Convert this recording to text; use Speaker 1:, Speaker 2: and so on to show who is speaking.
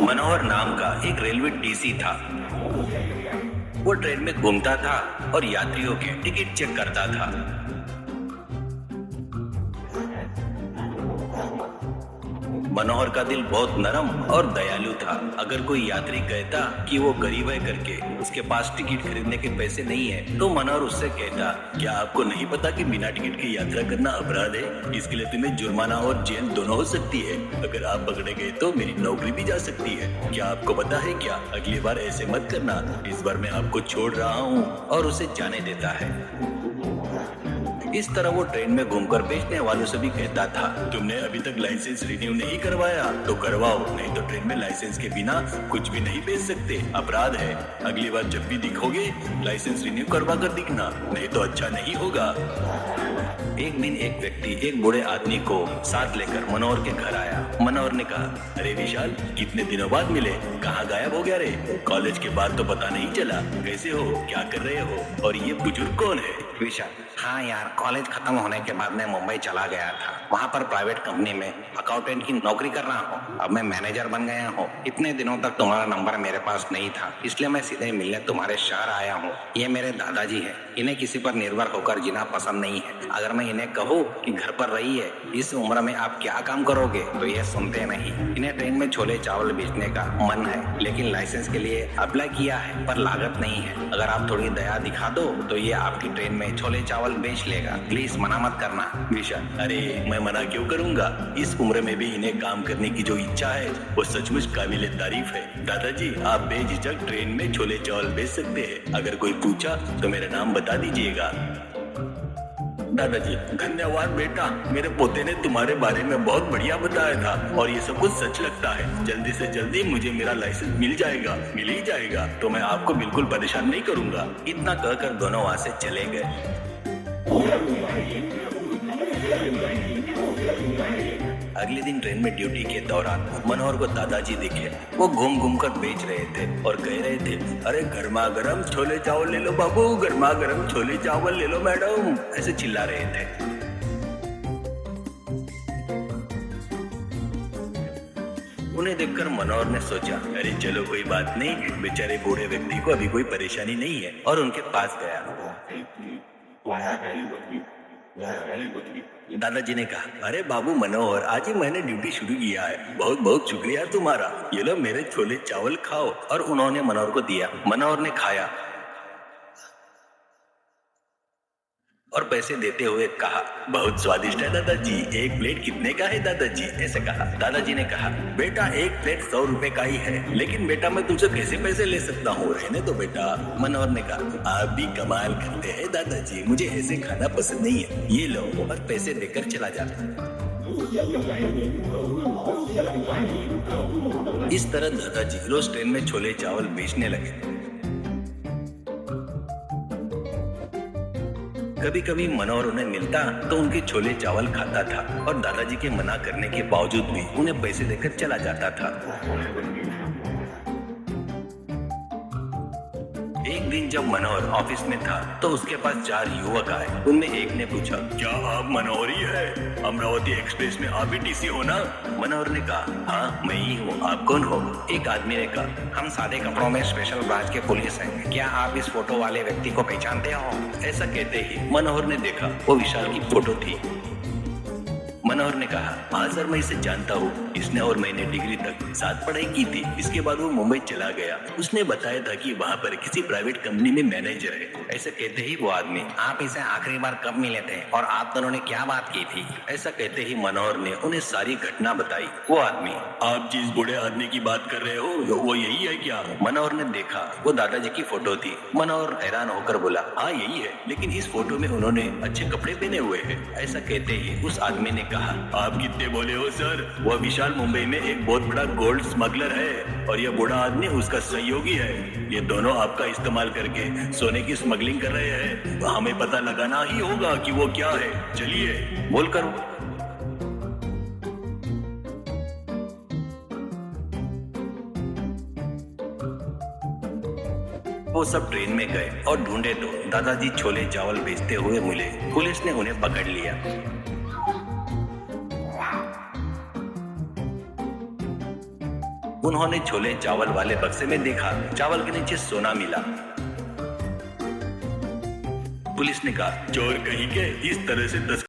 Speaker 1: मनोहर नाम का एक रेलवे टीसी था। वो ट्रेन में घूमता था और यात्रियों के टिकट चेक करता था। मनोहर का दिल बहुत नरम और दयालु था। अगर कोई यात्री कहता कि वो गरीब है करके उसके पास टिकट खरीदने के पैसे नहीं है, तो मनोहर उससे कहता, क्या आपको नहीं पता कि बिना टिकट की यात्रा करना अपराध है? इसके लिए तुम्हें जुर्माना और जेल दोनों हो सकती है। अगर आप पकड़े गए तो मेरी नौकरी भी जा सकती है। क्या आपको पता है क्या? अगली बार ऐसे मत करना। इस बार मैं आपको छोड़ रहा हूँ। और उसे जाने देता है। इस तरह वो ट्रेन में घूमकर बेचने वालों से भी कहता था, तुमने अभी तक लाइसेंस रिन्यू नहीं करवाया तो करवाओ, नहीं तो ट्रेन में लाइसेंस के बिना कुछ भी नहीं बेच सकते, अपराध है। अगली बार जब भी दिखोगे लाइसेंस रिन्यू करवा कर दिखना, नहीं तो अच्छा नहीं होगा। एक दिन एक व्यक्ति एक बूढ़े आदमी को साथ लेकर मनोहर के घर आया। मनोहर ने कहा, अरे विशाल, कितने दिनों बाद मिले, कहाँ गायब हो गया रे? कॉलेज के बाद तो पता नहीं चला। कैसे हो, क्या कर रहे हो, और ये बुजुर्ग कौन है?
Speaker 2: विशाल, हाँ यार, कॉलेज खत्म होने के बाद मैं मुंबई चला गया था। वहाँ पर प्राइवेट कंपनी में अकाउंटेंट की नौकरी कर रहा हूँ। अब मैं मैनेजर बन गया हूँ। इतने दिनों तक तुम्हारा नंबर मेरे पास नहीं था, इसलिए मैं सीधे मिलने तुम्हारे शहर आया हूँ। ये मेरे दादाजी है। इन्हें किसी पर निर्भर होकर जीना पसंद नहीं है। अगर मैं इन्हें कहूँ कि घर पर रहिए, इस उम्र में आप क्या काम करोगे, तो ये सुनते नहीं। इन्हें ट्रेन में छोले चावल बेचने का मन है, लेकिन लाइसेंस के लिए अप्लाई किया है, पर लागत नहीं है। अगर आप थोड़ी दया दिखा दो तो ये आपकी ट्रेन में छोले चावल बेच लेगा। प्लीज मना मत करना।
Speaker 1: विशाल, अरे मैं मना क्यों करूंगा? इस उम्र में भी इन्हें काम करने की जो इच्छा है वो सचमुच काबिले तारीफ है। दादाजी, आप बेझिझक ट्रेन में छोले चावल बेच सकते हैं। अगर कोई पूछा तो मेरा नाम बता दीजिएगा। दादाजी, धन्यवाद बेटा, मेरे पोते ने तुम्हारे बारे में बहुत बढ़िया बताया था और ये सब कुछ सच लगता है। जल्दी से जल्दी मुझे मेरा लाइसेंस मिल जाएगा, मिल ही जाएगा, तो मैं आपको बिल्कुल परेशान नहीं करूंगा। इतना कहकर दोनों वहां से चले गए। अगले दिन ट्रेन में ड्यूटी के दौरान मनोहर को दादाजी दिखे। वो घूम घूम कर बेच रहे थे और कह रहे थे, अरे गर्मा गर्म छोले चावल ले लो बाबू, गर्मा गर्म छोले चावल ले लो मैडम, ऐसे चिल्ला रहे थे। उन्हें देखकर मनोहर ने सोचा, अरे चलो कोई बात नहीं, बेचारे बूढ़े व्यक्ति को अभी कोई परेशानी नहीं है, और उनके पास गया। दादाजी ने कहा, अरे बाबू मनोहर, आज ही मैंने ड्यूटी शुरू किया है, बहुत बहुत शुक्रिया तुम्हारा, ये लो मेरे छोले चावल खाओ। और उन्होंने मनोहर को दिया। मनोहर ने खाया और पैसे देते हुए कहा, बहुत स्वादिष्ट है दादाजी, एक प्लेट कितने का है दादाजी? ऐसे कहा। दादाजी ने कहा, बेटा एक प्लेट 100 रुपए का ही है, लेकिन बेटा मैं तुमसे कैसे पैसे ले सकता हूँ, रहने दो बेटा। मनोहर ने कहा, आप भी कमाल करते हैं दादाजी, मुझे ऐसे खाना पसंद नहीं है, ये लो, और पैसे देकर चला जाता। इस तरह दादाजी रोज ट्रेन में छोले चावल बेचने लगे। कभी कभी मनोहर उन्हें मिलता तो उनके छोले चावल खाता था और दादाजी के मना करने के बावजूद भी उन्हें पैसे देकर चला जाता था। एक दिन जब मनोहर ऑफिस में था तो उसके पास 4 युवक आए। उनमें एक ने पूछा, क्या आप मनोहर ही है? अमरावती एक्सप्रेस में आप ही टीसी हो ना? मनोहर ने कहा, हाँ मैं ही हूँ, आप कौन हो? एक आदमी ने कहा, हम सादे कपड़ों में स्पेशल ब्रांच के पुलिस हैं, क्या आप इस फोटो वाले व्यक्ति को पहचानते हो? ऐसा कहते ही मनोहर ने देखा, वो विशाल की फोटो थी। मनोहर ने कहा, हाँ सर, मैं इसे जानता हूँ, इसने और मैंने डिग्री तक साथ पढ़ाई की थी। इसके बाद वो मुंबई चला गया। उसने बताया था कि वहाँ पर किसी प्राइवेट कंपनी में मैनेजर है। ऐसे कहते ही वो आदमी, आप इसे आखिरी बार कब मिले थे और आप दोनों ने क्या बात की थी? ऐसा कहते ही मनोहर ने उन्हें सारी घटना बताई। वो आदमी, आप जिस बूढ़े आदमी की बात कर रहे हो वो यही है क्या? मनोहर ने देखा, वो दादाजी की फोटो थी। मनोहर हैरान होकर बोला, हाँ यही है, लेकिन इस फोटो में उन्होंने अच्छे कपड़े पहने हुए हैं। ऐसा कहते ही उस आदमी ने कहा, आप कितने बोले हो सर? वह विशाल मुंबई में एक बहुत बड़ा गोल्ड स्मगलर है और यह बूढ़ा आदमी उसका सहयोगी है। ये दोनों आपका इस्तेमाल करके सोने की स्मगलिंग कर रहे हैं। तो हमें पता लगाना ही होगा कि वो क्या है। चलिए, बोलकर वो सब ट्रेन में गए और ढूंढे तो दादाजी छोले चावल बेचते हुए मिले। पुलिस ने उन्हें पकड़ लिया। उन्होंने छोले चावल वाले बक्से में देखा, चावल के नीचे सोना मिला। पुलिस ने कहा, चोर कहीं के, इस तरह से 10